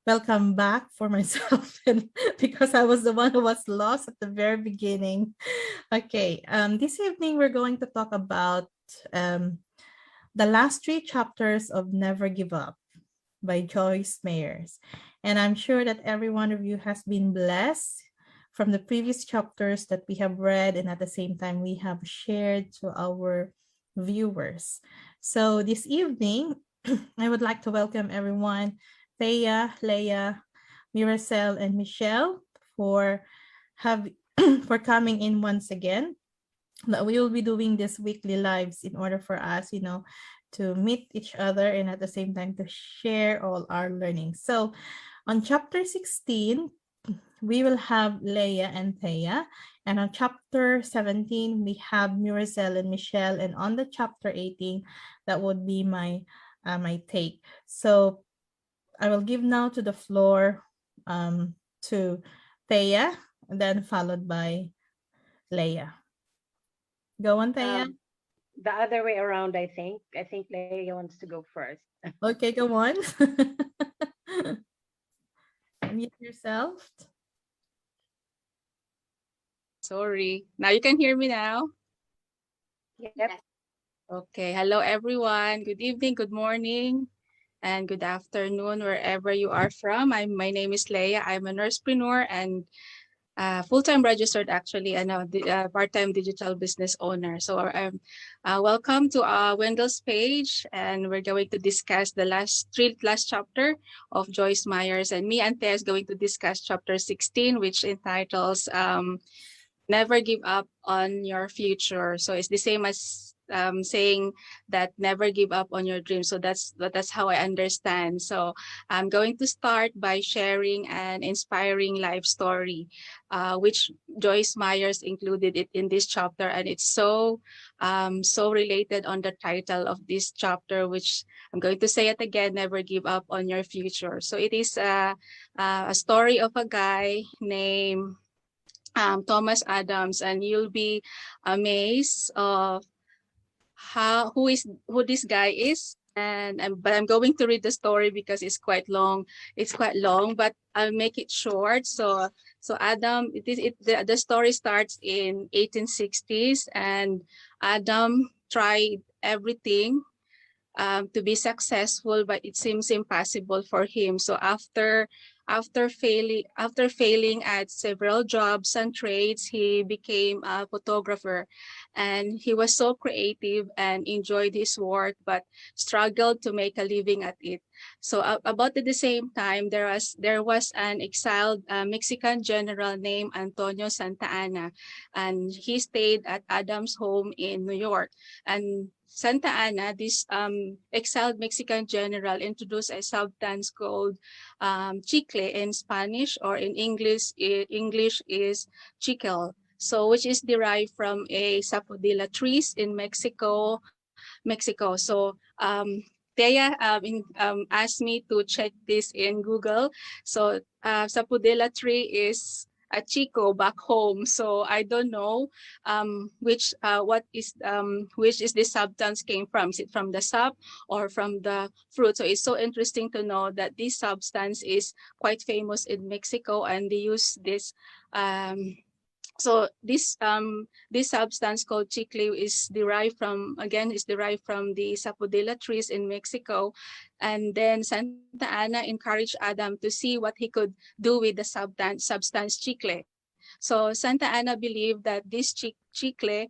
welcome back for myself and because I was the one who was lost at the very beginning. Okay, this evening we're going to talk about um, the last three chapters of Never Give Up by Joyce Mayers. And I'm sure that every one of you has been blessed from the previous chapters that we have read, and at the same time, we have shared to our viewers. So this evening, I would like to welcome everyone, Thea, Leia, Miracel, and Michelle for have for coming in once again. That we will be doing this weekly lives in order for us, to meet each other and at the same time to share all our learning. So on chapter 16, we will have Leia and Thea. And on chapter 17, we have Miracel and Michelle. And on the chapter 18, that would be my take. So I will give now to the floor to Thea, and then followed by Leia. Go on, Thea. The other way around, I think. I think Leia wants to go first. Okay, go on. Mute yourself. Sorry. Now you can hear me now? Yep. Okay. Hello, everyone. Good evening, good morning, and good afternoon, wherever you are from. My name is Leia. I'm a nursepreneur and full-time registered, actually, and a part-time digital business owner. So welcome to Wendel's page, and we're going to discuss the last chapter of Joyce Myers, and me and Thea is going to discuss chapter 16, which entitles Never Give Up on Your Future. So it's the same as saying that never give up on your dreams. So that's how I understand. So I'm going to start by sharing an inspiring life story, which Joyce Myers included it in this chapter, and it's so related on the title of this chapter, which I'm going to say it again: Never Give Up on Your Future. So it is a story of a guy named Thomas Adams, and you'll be amazed of who this guy is. And but I'm going to read the story because it's quite long. It's quite long, but I'll make it short. So Adam, the story starts in 1860s, and Adam tried everything to be successful, but it seems impossible for him. So after failing at several jobs and trades, he became a photographer, and he was so creative and enjoyed his work, but struggled to make a living at it. So about at the same time, there was an exiled Mexican general named Antonio Santa Anna, and he stayed at Adam's home in New York. And Santa Anna, this exiled Mexican general, introduced a substance called chicle in Spanish, or in English is chicle. So which is derived from a sapodilla trees in Mexico. So Thea asked me to check this in Google. So sapodilla tree is a chico back home. So I don't know which is this substance came from. Is it from the sap or from the fruit? So it's so interesting to know that this substance is quite famous in Mexico, and they use this so this substance called chicle is derived from the sapodilla trees in Mexico. And then Santa Ana encouraged Adam to see what he could do with the substance chicle. So Santa Ana believed that this chicle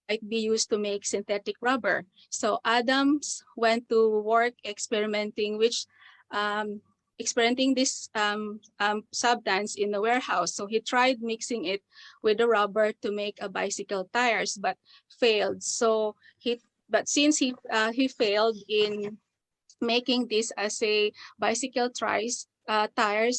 might be used to make synthetic rubber. So Adams went to work experimenting this substance in the warehouse. So he tried mixing it with the rubber to make a bicycle tires, but failed. Since he failed in making this as a bicycle tires,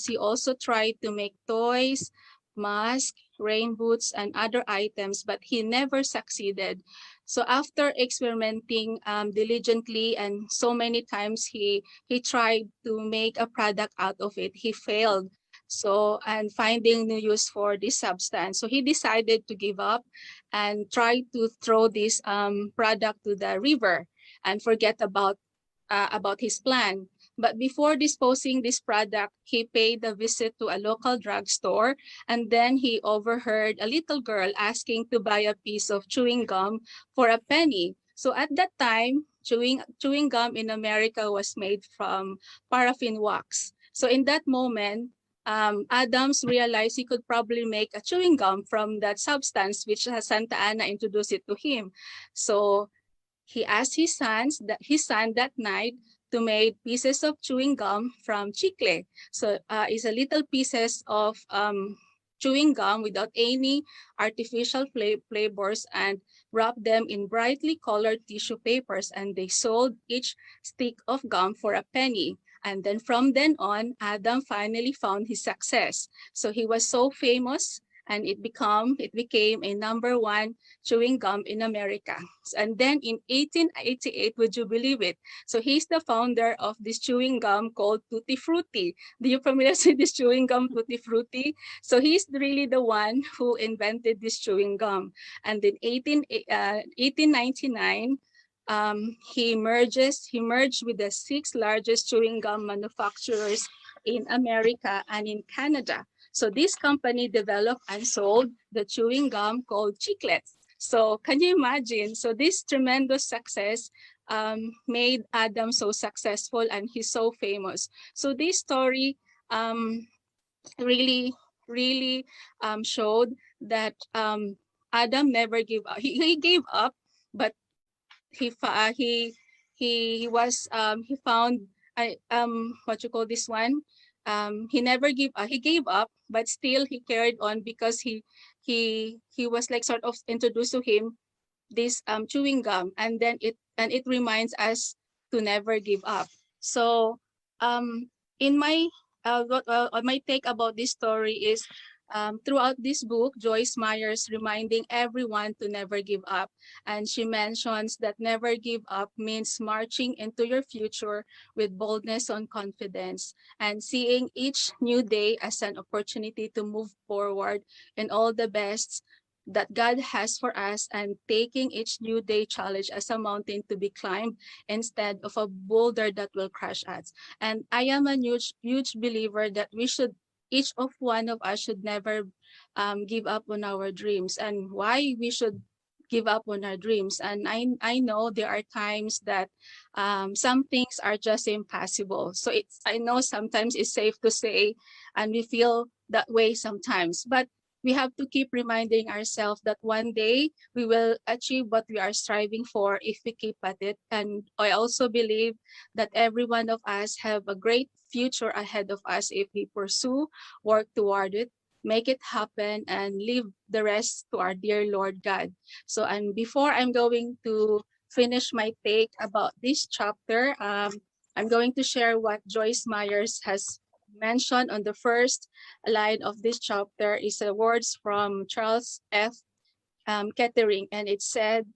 he also tried to make toys, masks, rain boots, and other items, but he never succeeded. So after experimenting diligently and so many times, he tried to make a product out of it. He failed. So, and finding new use for this substance. So he decided to give up and try to throw this product to the river and forget about his plan. But before disposing this product, he paid a visit to a local drugstore, and then he overheard a little girl asking to buy a piece of chewing gum for a penny. So at that time, chewing gum in America was made from paraffin wax. So in that moment, Adams realized he could probably make a chewing gum from that substance, which Santa Ana introduced it to him. So he asked his son that night to make pieces of chewing gum from chicle. So it's a little pieces of chewing gum without any artificial flavors, and wrap them in brightly colored tissue papers, and they sold each stick of gum for a penny. And then from then on, Adam finally found his success. So he was so famous, and it became a number one chewing gum in America. And then in 1888, would you believe it? So he's the founder of this chewing gum called Tutti Frutti. Do you familiar with this chewing gum, Tutti Frutti? So he's really the one who invented this chewing gum. And in 1899, he merged with the six largest chewing gum manufacturers in America and in Canada. So this company developed and sold the chewing gum called chiclets. So can you imagine? So this tremendous success made Adam so successful, and he's so famous. So this story really, really showed that Adam never gave up. He gave up, but he fa- he was he found what you call this one, he never give he gave up, but still he carried on, because he was like sort of introduced to him this chewing gum, and then it reminds us to never give up. So in my take about this story is, throughout this book, Joyce Myers reminding everyone to never give up. And she mentions that never give up means marching into your future with boldness and confidence, and seeing each new day as an opportunity to move forward in all the best that God has for us, and taking each new day challenge as a mountain to be climbed instead of a boulder that will crush us. And I am a huge believer that each of one of us should never give up on our dreams. And why we should give up on our dreams? And I know there are times that some things are just impossible. So I know sometimes it's safe to say, and we feel that way sometimes, but we have to keep reminding ourselves that one day we will achieve what we are striving for if we keep at it. And I also believe that every one of us have a great future ahead of us if we pursue, work toward it, make it happen, and leave the rest to our dear Lord God. So, and before I'm going to finish my take about this chapter, I'm going to share what Joyce Myers has mentioned on the first line of this chapter. Is words from Charles F. Kettering, and it said,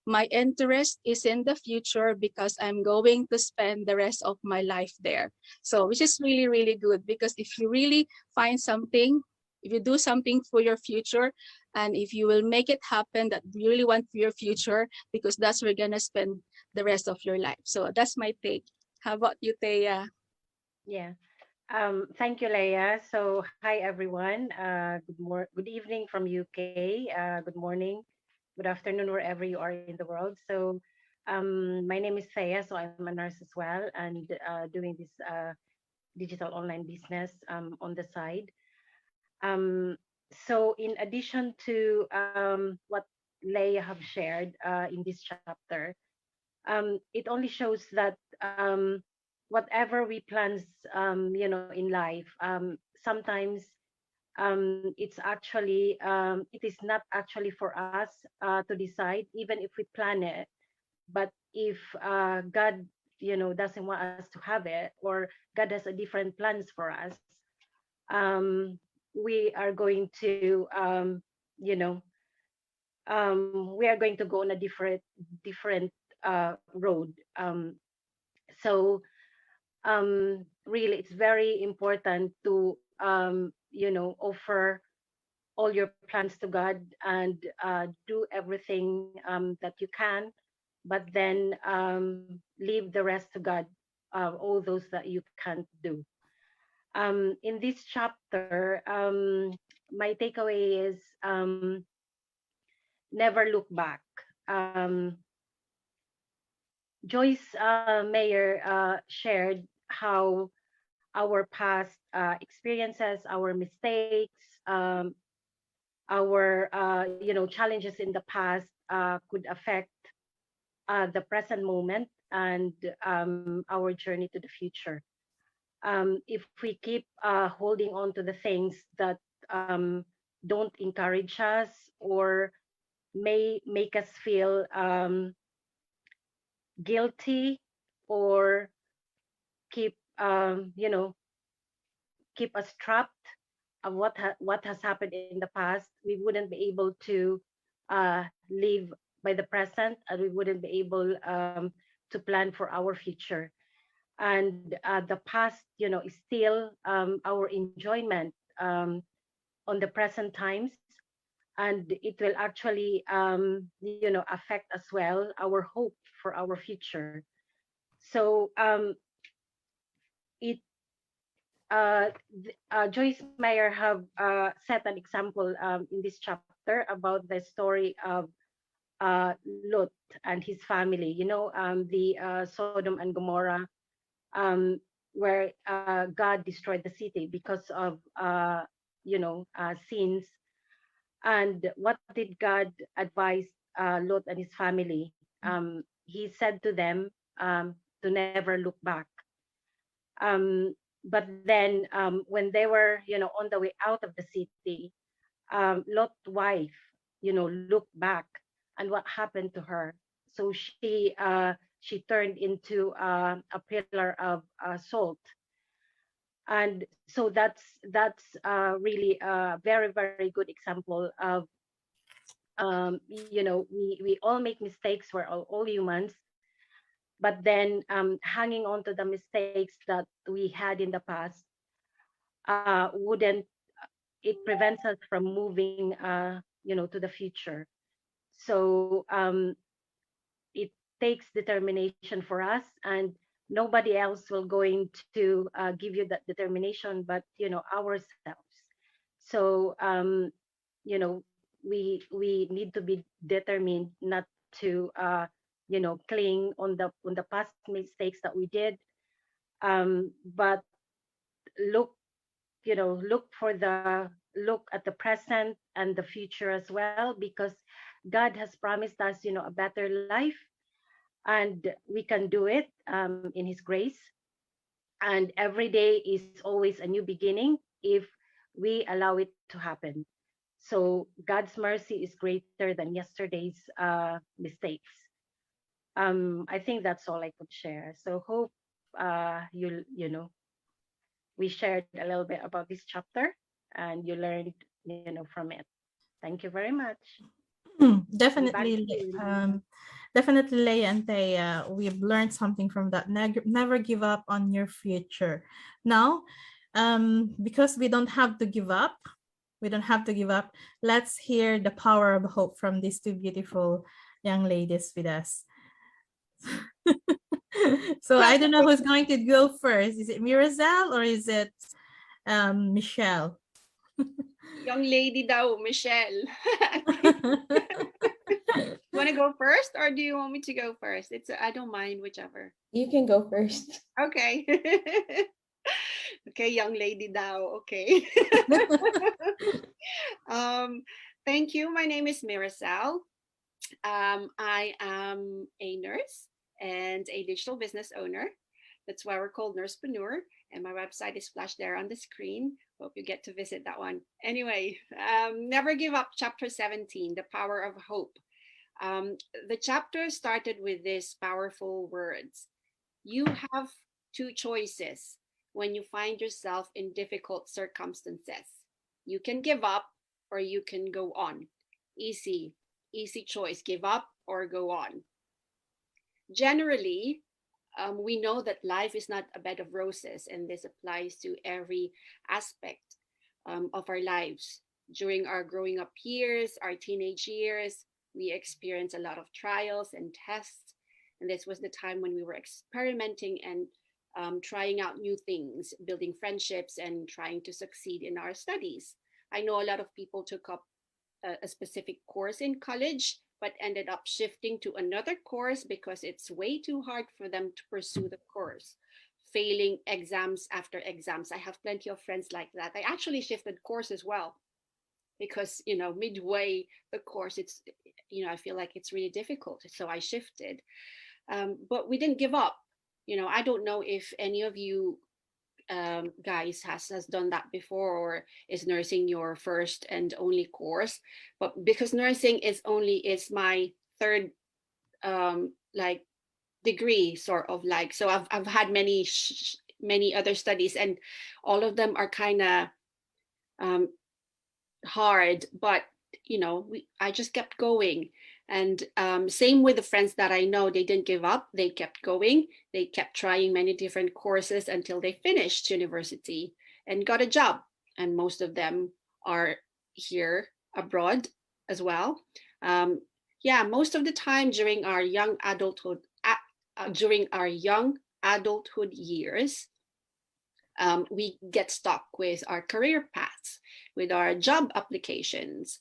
"My interest is in the future because I'm going to spend the rest of my life there." So, which is really, really good, because if you really find something, if you do something for your future, and if you will make it happen that you really want for your future, because that's where you're gonna spend the rest of your life. So that's my take. How about you, Thea? Yeah. Thank you, Leia. So, hi everyone. Good evening from UK. Good morning, good afternoon wherever you are in the world. So, my name is Thea. So I'm a nurse as well, and doing this digital online business on the side. Um, so, in addition to what Leia have shared in this chapter, it only shows that whatever we plans, in life, sometimes it's actually it is not actually for us to decide, even if we plan it. But if God, doesn't want us to have it, or God has a different plans for us, we are going to, you know, we are going to go on a different road. So really, it's very important to offer all your plans to God, and do everything that you can, but then leave the rest to God. all those that you can't do. In this chapter, my takeaway is, never look back. Um, Joyce Mayer shared how our past experiences, our mistakes, our challenges in the past could affect the present moment and our journey to the future. If we keep holding on to the things that um, don't encourage us or may make us feel guilty, or keep keep us trapped of what has happened in the past, we wouldn't be able to live by the present, and we wouldn't be able to plan for our future. And the past, is still our enjoyment on the present times, and it will actually affect as well our hope for our future. So it Joyce Meyer have set an example in this chapter about the story of Lot and his family. The Sodom and Gomorrah, um, where God destroyed the city because of sins. And what did God advise Lot and his family? He said to them to never look back. But then, when they were, on the way out of the city, Lot's wife, looked back, and what happened to her? So she turned into a pillar of salt. And so that's really a very, very good example of, we all make mistakes. We're all humans. But then, hanging on to the mistakes that we had in the past wouldn't it prevents us from moving to the future. So it takes determination for us, and nobody else will going to give you that determination but ourselves. So we need to be determined not to cling on the past mistakes that we did, but look look for the look at the present and the future as well, because God has promised us a better life, and we can do it in his grace. And every day is always a new beginning if we allow it to happen. So God's mercy is greater than yesterday's mistakes. I think that's all I could share. So hope we shared a little bit about this chapter, and you learned from it. Thank you very much. And back Definitely, to you, Lee. definitely, Leia and Thea, we've learned something from that. Never give up on your future. Now, because we don't have to give up, we don't have to give up. Let's hear the power of hope from these two beautiful young ladies with us. So I don't know who's going to go first. Is it Mirazel or is it Michelle? Young lady daw, Michelle. You want to go first, or do you want me to go first? I don't mind, whichever. You can go first. Okay. Okay, young lady daw. Okay. um, Thank you. My name is Mirasal. I am a nurse and a digital business owner. That's why we're called Nursepreneur. And my website is flashed there on the screen. Hope you get to visit that one. Anyway, Never Give Up, Chapter 17, The Power of Hope. The chapter started with these powerful words. You have two choices when you find yourself in difficult circumstances. You can give up or you can go on. Easy choice, give up or go on. Generally, we know that life is not a bed of roses, and this applies to every aspect of our lives. During our growing up years, our teenage years, we experience a lot of trials and tests. And this was the time when we were experimenting and trying out new things, building friendships, and trying to succeed in our studies. I know a lot of people took up a specific course in college, but ended up shifting to another course because it's way too hard for them to pursue the course, failing exams after exams. I have plenty of friends like that. I actually shifted course as well because, midway the course, I feel like it's really difficult. So I shifted. But we didn't give up. I don't know if any of you guys has done that before, or is nursing your first and only course. But because nursing is my third like degree, sort of, like, so I've had many other studies, and all of them are kind of um, hard, but I just kept going. And same with the friends that I know, they didn't give up, they kept going, they kept trying many different courses until they finished university and got a job. And most of them are here abroad as well. Yeah, most of the time during our young adulthood years, we get stuck with our career paths, with our job applications,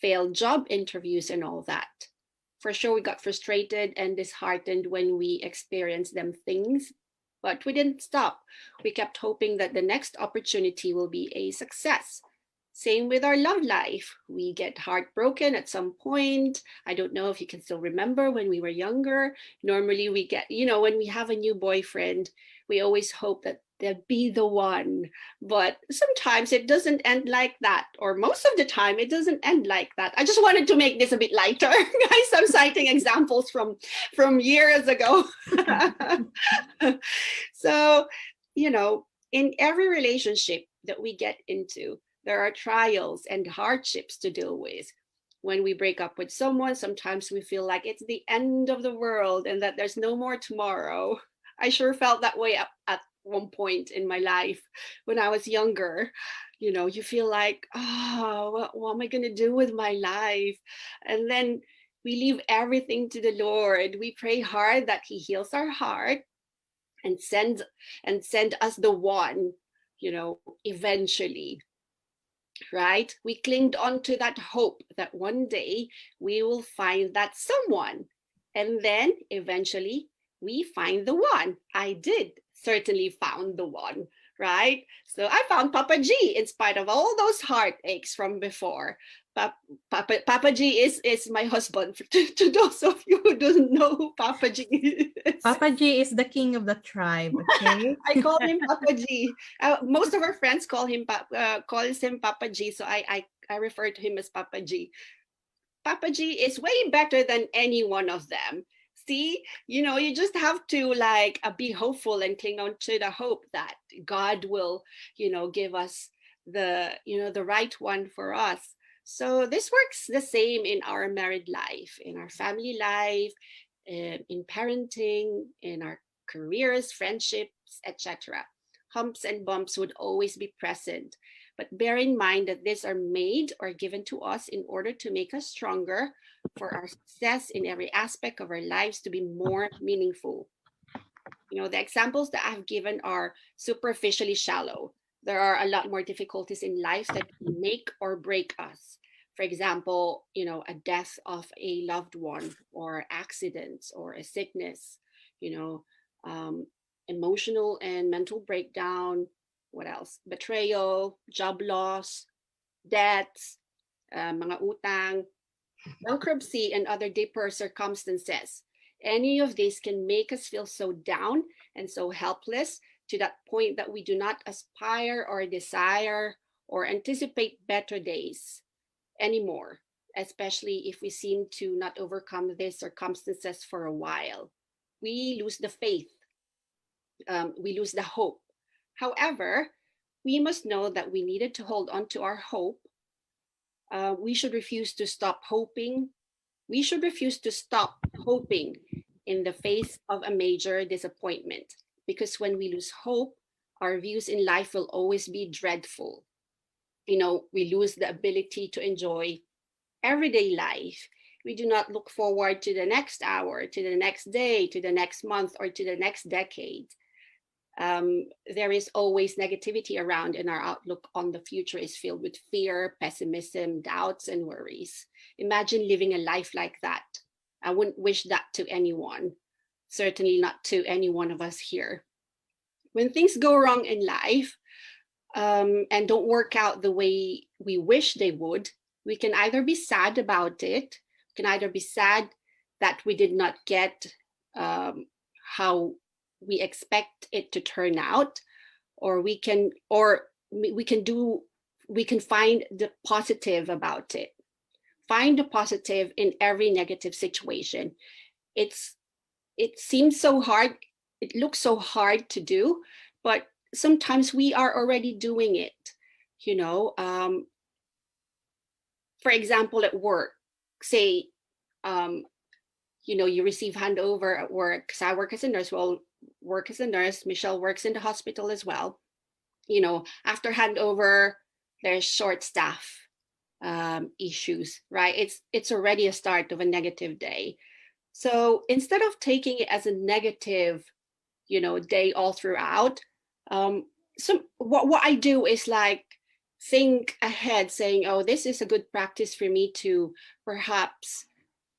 failed job interviews, and all that. For sure, we got frustrated and disheartened when we experienced them things, but we didn't stop. We kept hoping that the next opportunity will be a success. Same with our love life. We get heartbroken at some point. I don't know if you can still remember when we were younger. Normally, we get, when we have a new boyfriend, we always hope that they'll be the one. But sometimes it doesn't end like that, or most of the time, it doesn't end like that. I just wanted to make this a bit lighter. Guys, I'm citing examples from years ago. So, in every relationship that we get into, there are trials and hardships to deal with. When we break up with someone, sometimes we feel like it's the end of the world and that there's no more tomorrow. I sure felt that way at one point in my life when I was younger. You feel like, oh, what am I going to do with my life? And then we leave everything to the Lord. We pray hard that He heals our heart and send us the one, eventually. Right? We clinged on to that hope that one day we will find that someone. And then eventually we find the one. I did certainly found the one, right? So I found Papa G in spite of all those heartaches from before. Papa G is my husband. To those of you who don't know who Papa G is. Papa G is the king of the tribe, okay? I call him Papa G. Most of our friends calls him Papa G, so I refer to him as Papa G. Papa G is way better than any one of them. See, you just have to be hopeful and cling on to the hope that God will, give us the right one for us. So this works the same in our married life, in our family life, in parenting, in our careers, friendships, etc. Humps and bumps would always be present. But bear in mind that these are made or given to us in order to make us stronger, for our success in every aspect of our lives to be more meaningful. The examples that I've given are superficially shallow. There are a lot more difficulties in life that make or break us. For example, a death of a loved one, or accidents, or a sickness, emotional and mental breakdown. What else? Betrayal, job loss, debts, mga utang, bankruptcy, and other deeper circumstances. Any of these can make us feel so down and so helpless, to that point that we do not aspire or desire or anticipate better days anymore, especially if we seem to not overcome these circumstances for a while. We lose the faith, we lose the hope. However, we must know that we needed to hold on to our hope. We should refuse to stop hoping. We should refuse to stop hoping in the face of a major disappointment, because when we lose hope, our views in life will always be dreadful. We lose the ability to enjoy everyday life. We do not look forward to the next hour, to the next day, to the next month, or to the next decade. There is always negativity around, and our outlook on the future is filled with fear, pessimism, doubts, and worries. Imagine living a life like that. I wouldn't wish that to anyone, certainly not to any one of us here. When things go wrong in life, and don't work out the way we wish they would, we can either be sad about it, we can either be sad that we did not get how we expect it to turn out, or we can find the positive about it. Find the positive in every negative situation. It's it seems so hard, it looks so hard to do, but sometimes we are already doing it. You know, for example, at work, say, um, you receive handover at work. Because I work as a nurse, well, work as a nurse. Michelle works in the hospital as well. After handover, there's short staff issues, right? It's already a start of a negative day. So instead of taking it as a negative, day all throughout, what I do is like think ahead, saying, oh, this is a good practice for me to perhaps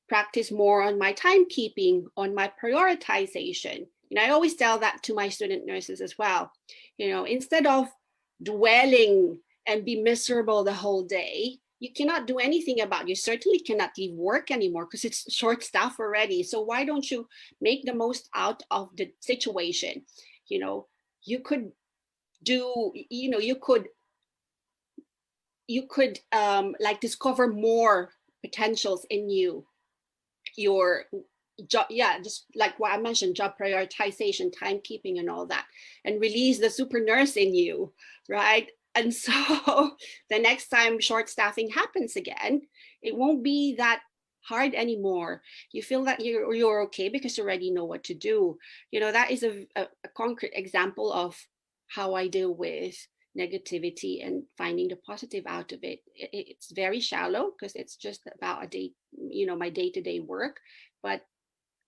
practice more on my timekeeping, on my prioritization. I always tell that to my student nurses as well. Instead of dwelling and be miserable the whole day, you cannot do anything about it. You certainly cannot leave work anymore because it's short staff already. So why don't you make the most out of the situation? You could do, you could like discover more potentials in your job. Yeah, just like what I mentioned, job prioritization, timekeeping, and all that, and release the super nurse in you, right? And so the next time short staffing happens again, it won't be that hard anymore. You feel that you're okay because you already know what to do. That is a concrete example of how I deal with negativity and finding the positive out of it. It's very shallow because it's just about a day, my day-to-day work, but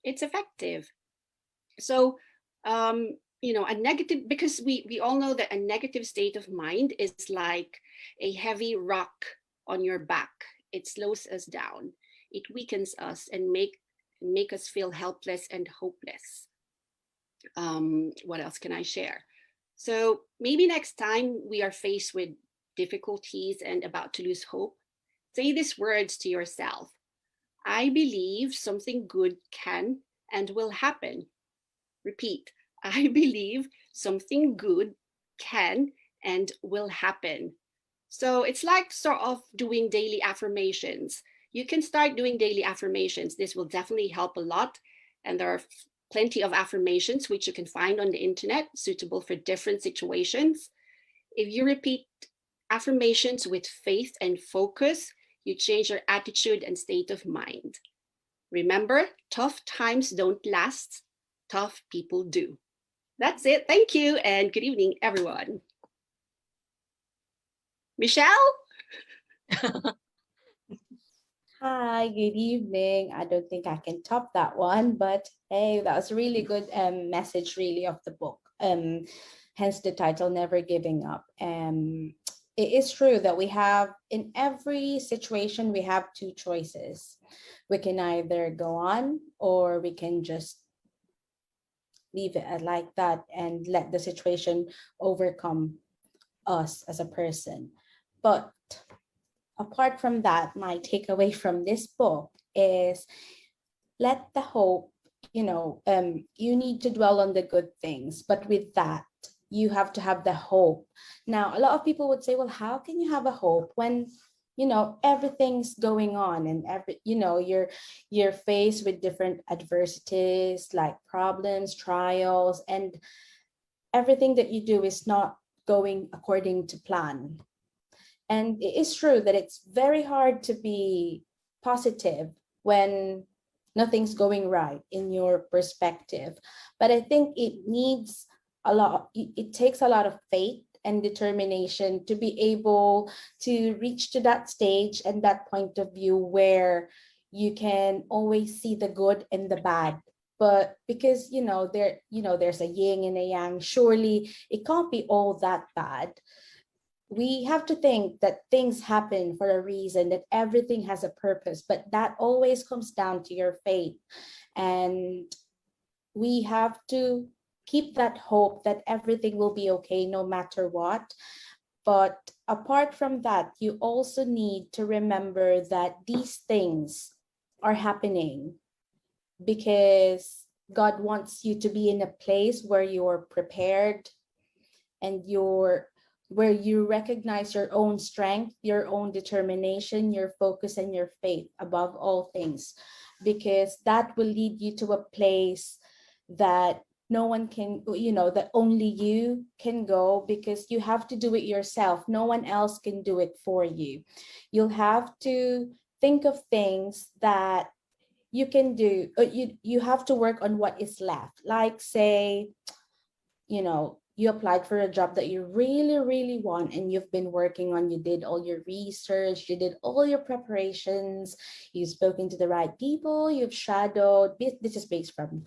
it's effective. So a negative, because we all know that a negative state of mind is like a heavy rock on your back. It slows us down, it weakens us, and make us feel helpless and hopeless. What else can I share? So maybe next time we are faced with difficulties and about to lose hope, say these words to yourself: I believe something good can and will happen. Repeat: I believe something good can and will happen. So it's like sort of doing daily affirmations. You can start doing daily affirmations. This will definitely help a lot. And there are plenty of affirmations which you can find on the internet suitable for different situations. If you repeat affirmations with faith and focus, you change your attitude and state of mind. Remember, tough times don't last, tough people do. That's it. Thank you, and good evening, everyone. Michelle? Hi, good evening. I don't think I can top that one, but hey, that was a really good message, really, of the book. Hence the title, Never Giving Up. It is true that we have, in every situation, we have two choices. We can either go on, or we can just leave it like that and let the situation overcome us as a person. But apart from that, my takeaway from this book is, let the hope, you need to dwell on the good things, but with that, you have to have the hope. Now, a lot of people would say, well, how can you have a hope when everything's going on, and you're faced with different adversities, like problems, trials, and everything that you do is not going according to plan. And it is true that it's very hard to be positive when nothing's going right in your perspective. But I think it takes a lot of faith and determination to be able to reach to that stage and that point of view where you can always see the good and the bad But because there's a yin and a yang, surely it can't be all that bad. We have to think that things happen for a reason, that everything has a purpose, but that always comes down to your faith. And we have to keep that hope that everything will be okay no matter what. But apart from that, you also need to remember that these things are happening because God wants you to be in a place where you're prepared, and where you recognize your own strength, your own determination, your focus, and your faith above all things, because that will lead you to a place that no one can, that only you can go, because you have to do it yourself. No one else can do it for you. You'll have to think of things that you can do. You have to work on what is left, like say, you applied for a job that you really, really want, and you've been working on, you did all your research, you did all your preparations, you've spoken to the right people, you've shadowed. This is based from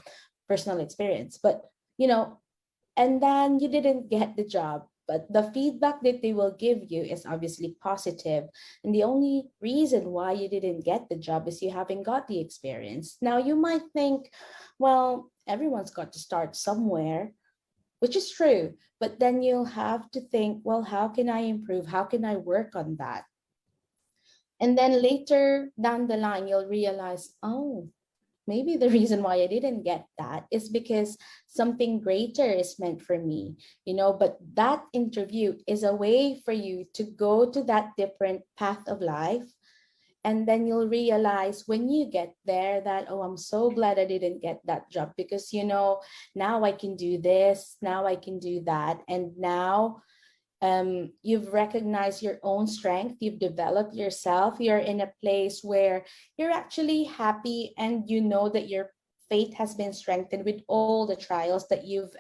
personal experience, but and then you didn't get the job. But the feedback that they will give you is obviously positive. And the only reason why you didn't get the job is you haven't got the experience. Now, you might think, well, everyone's got to start somewhere, which is true. But then you'll have to think, well, how can I improve? How can I work on that? And then later down the line, you'll realize, oh, maybe the reason why I didn't get that is because something greater is meant for me, but that interview is a way for you to go to that different path of life. And then you'll realize when you get there that, oh, I'm so glad I didn't get that job, because now I can do this, now I can do that. And now you've recognized your own strength, you've developed yourself, you're in a place where you're actually happy, and you know that your faith has been strengthened with all the trials that you've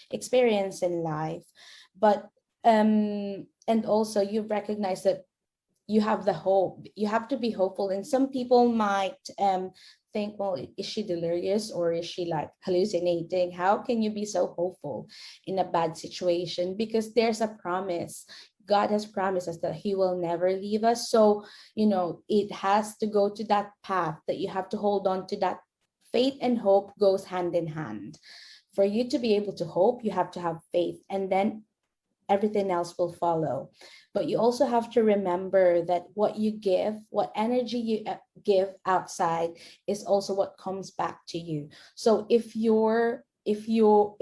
experienced in life. But and also you've recognized that you have the hope. You have to be hopeful. And some people might think, well, is she delirious, or is she like hallucinating? How can you be so hopeful in a bad situation? Because there's a promise. God has promised us that he will never leave us. So, it has to go to that path that you have to hold on to. That faith and hope goes hand in hand. For you to be able to hope, you have to have faith, and then everything else will follow. But you also have to remember that what you give, what energy you give outside, is also what comes back to you. So if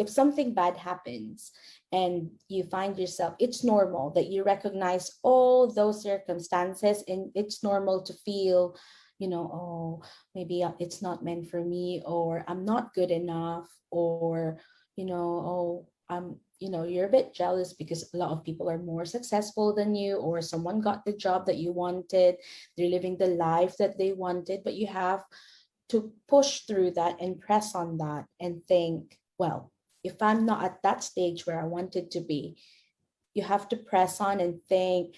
something bad happens and you find yourself, it's normal that you recognize all those circumstances, and it's normal to feel, oh, maybe it's not meant for me, or I'm not good enough, or oh, you're a bit jealous because a lot of people are more successful than you, or someone got the job that you wanted, they're living the life that they wanted. But you have to push through that and press on that and think, well, if I'm not at that stage where I wanted to be, you have to press on and think,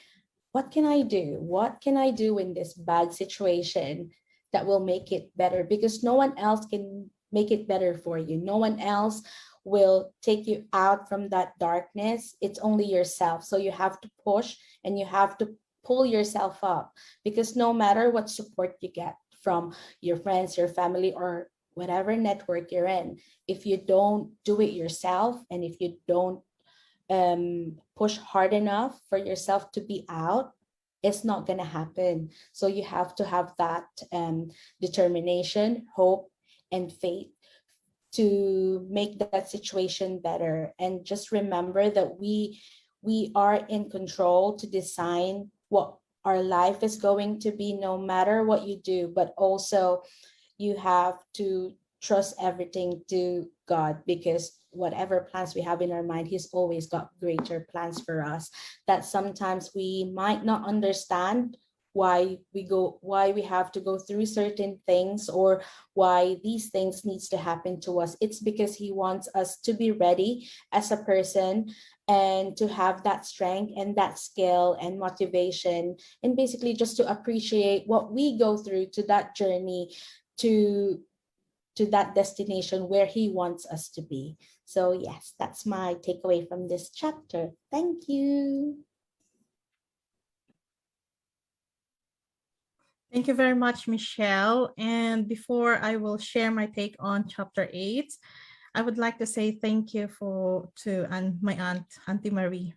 what can I do? What can I do in this bad situation that will make it better? Because no one else can make it better for you. No one else will take you out from that darkness. It's only yourself. So you have to push, and you have to pull yourself up, because no matter what support you get from your friends, your family, or whatever network you're in, if you don't do it yourself, and if you don't push hard enough for yourself to be out, it's not going to happen. So you have to have that determination, hope, and faith to make that situation better. And just remember that we are in control to design what our life is going to be, no matter what you do. But also you have to trust everything to God, because whatever plans we have in our mind, he's always got greater plans for us that sometimes we might not understand why we have to go through certain things, or why these things needs to happen to us. It's because he wants us to be ready as a person, and to have that strength and that skill and motivation, and basically just to appreciate what we go through to that journey, to to that destination where he wants us to be. So yes, that's my takeaway from this chapter. Thank you. Thank you very much, Michelle. And before I will share my take on chapter 8, I would like to say thank you to my aunt, Auntie Marie,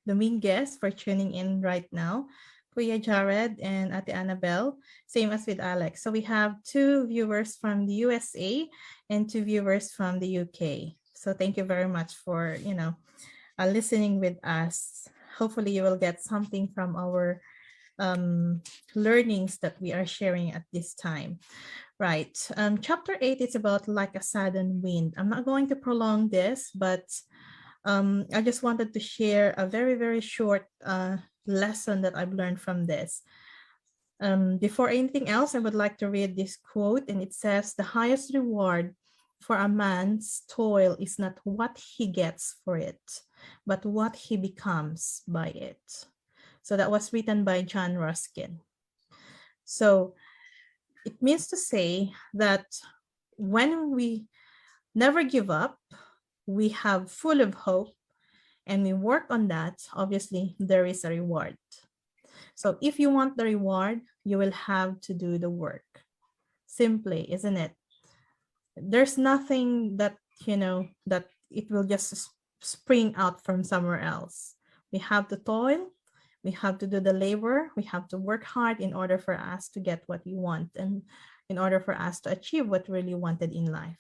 the main guest, for tuning in right now. Kuya Jared and Ate Annabelle, same as with Alex. So we have two viewers from the USA and two viewers from the UK. So thank you very much for, listening with us. Hopefully you will get something from our learnings that we are sharing at this time. Right. Chapter 8 is about like a sudden wind. I'm not going to prolong this, but I just wanted to share a very, very short lesson that I've learned from this. Before anything else, I would like to read this quote, and it says, "The highest reward for a man's toil is not what he gets for it, but what he becomes by it." So that was written by John Ruskin. So it means to say that when we never give up, we have full of hope, and we work on that, obviously there is a reward. So if you want the reward, you will have to do the work. Simply, isn't it? There's nothing that, that it will just spring out from somewhere else. We have to toil, we have to do the labor, we have to work hard in order for us to get what we want, and in order for us to achieve what we really wanted in life.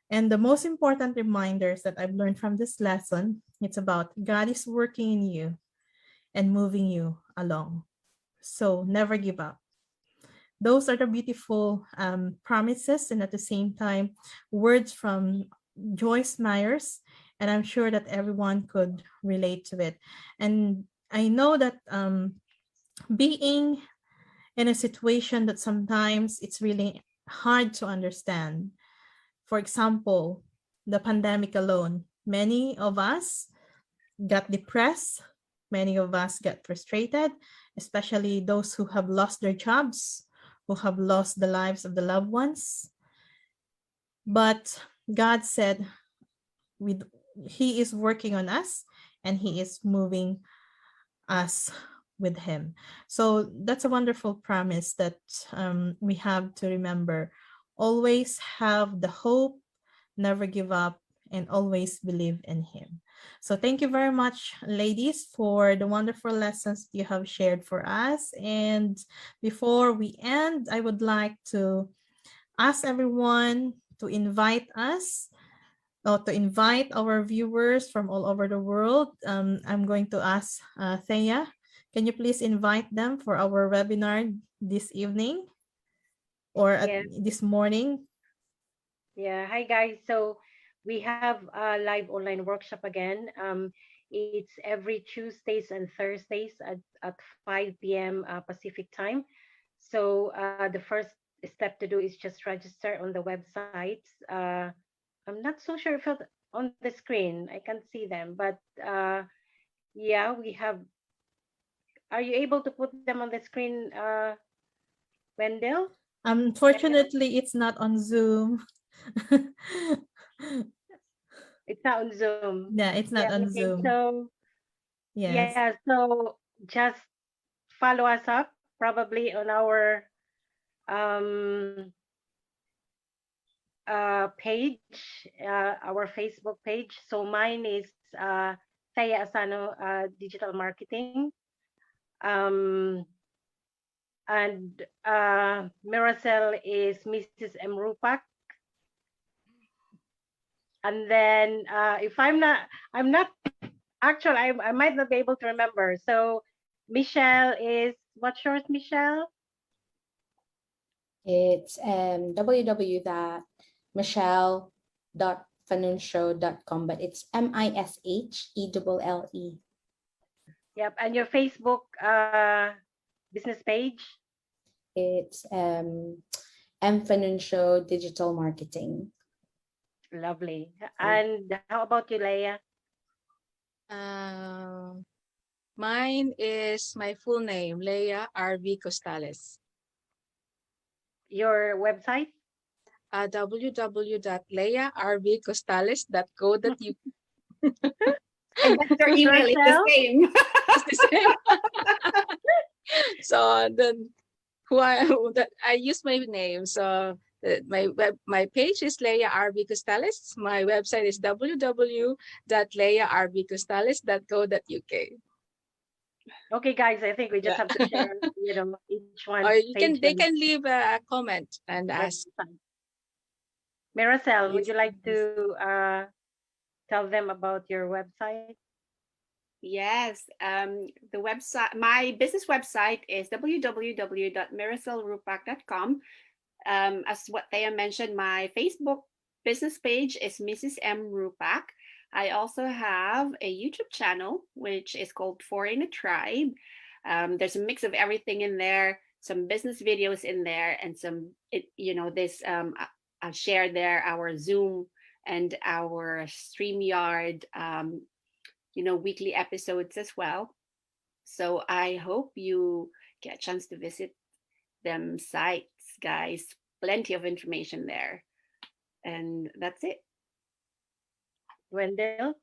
And the most important reminders that I've learned from this lesson, it's about God is working in you and moving you along. So never give up. Those are the beautiful promises, and at the same time, words from Joyce Myers. And I'm sure that everyone could relate to it. And I know that being in a situation that sometimes it's really hard to understand. For example, the pandemic alone, many of us got depressed, many of us got frustrated, especially those who have lost their jobs, who have lost the lives of the loved ones. But God said, He is working on us, and He is moving us with Him. So that's a wonderful promise that we have to remember. Always have the hope, never give up, and always believe in Him. So thank you very much, ladies, for the wonderful lessons you have shared for us. And before we end, I would like to ask everyone to invite us, or to invite our viewers from all over the world. I'm going to ask Thea, can you please invite them for our webinar this evening or Yes. this morning? Yeah. Hi, guys. So we have a live online workshop again. It's every Tuesdays and Thursdays at 5 p.m. Pacific time. So the first step to do is just register on the website. I'm not so sure if it's on the screen. I can't see them, but yeah, we have. Are you able to put them on the screen, Wendell? Leah? Unfortunately, it's not on Zoom. It's not on Zoom. Yeah, it's Yeah. not on Okay. Zoom. So Yes. yeah. So just follow us up probably on our um page, our Facebook page. So mine is Thea Asano, digital marketing. Um, and Miracel is Mrs. M. Rupak. And then if I'm not actually, I might not be able to remember. So Michelle is, what's yours, Michelle? It's www.michelle.fanunshow.com, but it's MISHELLE. Yep. And your Facebook business page? It's M Fanunshow Digital Marketing. Lovely. And how about you, Leia? Uh, Mine is my full name, Leia R.V. Costales. Your website? www.leahrbcostales.co.uk. I bet your email is the Marcel? same. It's the same. So then that I use my name. So my page is Leia RB Costales. My website is www.leiarbcostales.co.uk. Okay, guys, I think we just Yeah. have to share, each one's Or page they and can leave a comment and ask. website. Maricel, would Yes. you like to tell them about your website? Yes, the website, my business website is www.miracelrupak.com. As what Thea mentioned, my Facebook business page is Mrs. M. Rupak. I also have a YouTube channel, which is called Four in a Tribe. There's a mix of everything in there, some business videos in there, and I'll share there our Zoom and our StreamYard, weekly episodes as well. So I hope you get a chance to visit them sites, guys. Plenty of information there. And that's it. Wendell?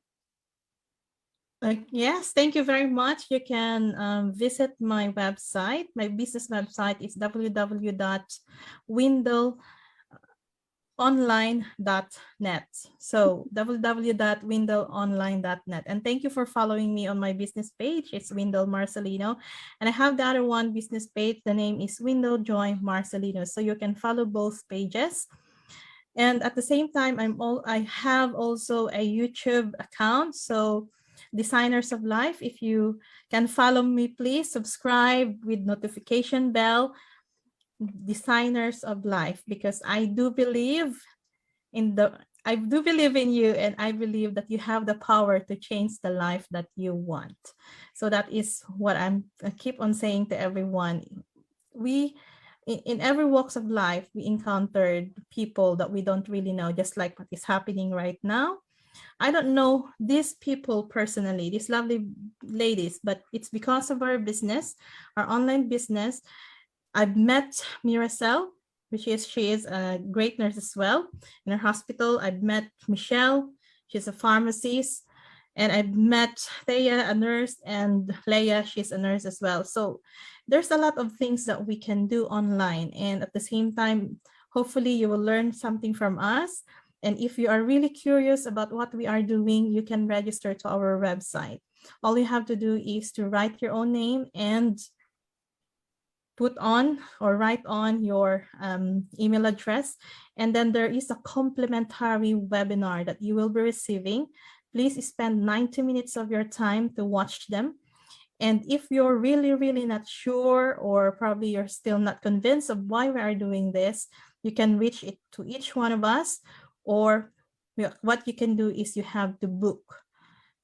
Yes, thank you very much. You can visit my website. My business website is www.windelonline.net. So www.windelonline.net. And thank you for following me on my business page. It's Windel Marcelino. And I have the other one business page. The name is Windel Joy Marcelino. So you can follow both pages. And at the same time, I have also a YouTube account. So Designers of Life, if you can follow me, please subscribe with notification bell. Designers of Life, because I do believe in you, and I believe that you have the power to change the life that you want. So that is what I keep on saying to everyone. We in every walks of life, we encountered people that we don't really know, just like what is happening right now. I don't know these people personally, these lovely ladies, but it's because of our business, our online business. I've met Miracel, she is a great nurse as well in her hospital. I've met Michelle, she's a pharmacist, and I've met Thea, a nurse, and Leia, she's a nurse as well. So there's a lot of things that we can do online, and at the same time, hopefully you will learn something from us. And if you are really curious about what we are doing, you can register to our website. All you have to do is to write your own name and put on or write on your email address. And then there is a complimentary webinar that you will be receiving. Please spend 90 minutes of your time to watch them. And if you're really, really not sure, or probably you're still not convinced of why we are doing this, you can reach it to each one of us, or what you can do is you have to book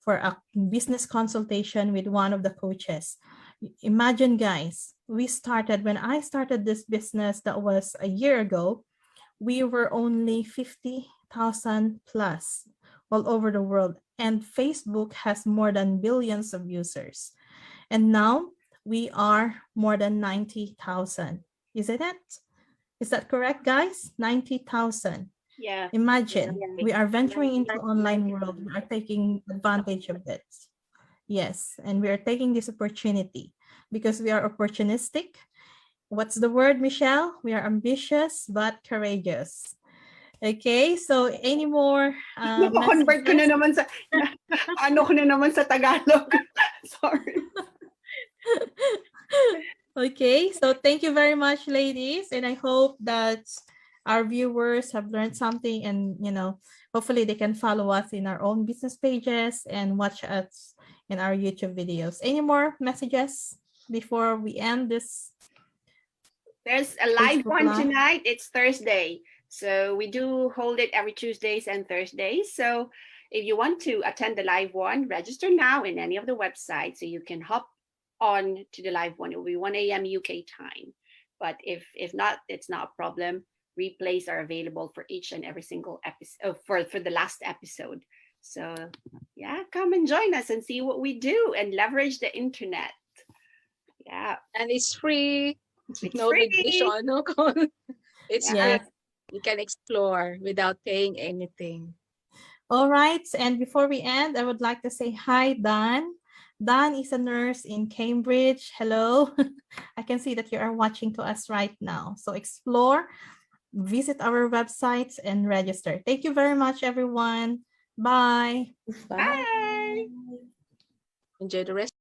for a business consultation with one of the coaches. Imagine, guys, when I started this business, that was a year ago, we were only 50,000 plus all over the world. And Facebook has more than billions of users. And now we are more than 90,000. Isn't it? Is that correct, guys? 90,000. Yeah. Imagine, Yeah. we are venturing into online 90. world. We are taking advantage of it. Yes, and we are taking this opportunity because we are opportunistic. What's the word, Michelle? We are ambitious but courageous. Okay, so any more Convert ko na messages? naman sa, ano ko na naman sa Tagalog. Sorry. Okay, so thank you very much, ladies, and I hope that our viewers have learned something, and hopefully they can follow us in our own business pages and watch us in our YouTube videos. Any more messages before we end this? There's a live Facebook one Live? tonight. It's Thursday. So we do hold it every Tuesdays and Thursdays. So if you want to attend the live one, register now in any of the websites so you can hop on to the live one. It will be 1 a.m. UK time. But if not, it's not a problem. Replays are available for each and every single episode, for the last episode. So yeah, come and join us and see what we do and leverage the internet. Yeah. And it's free. It's No free. obligation. No. It's Yeah. free. You can explore without paying anything. All right. And before we end, I would like to say hi, Dan. Dan is a nurse in Cambridge. Hello. I can see that you are watching to us right now. So explore, visit our websites, and register. Thank you very much, everyone. Bye. Bye. Bye. Enjoy the rest.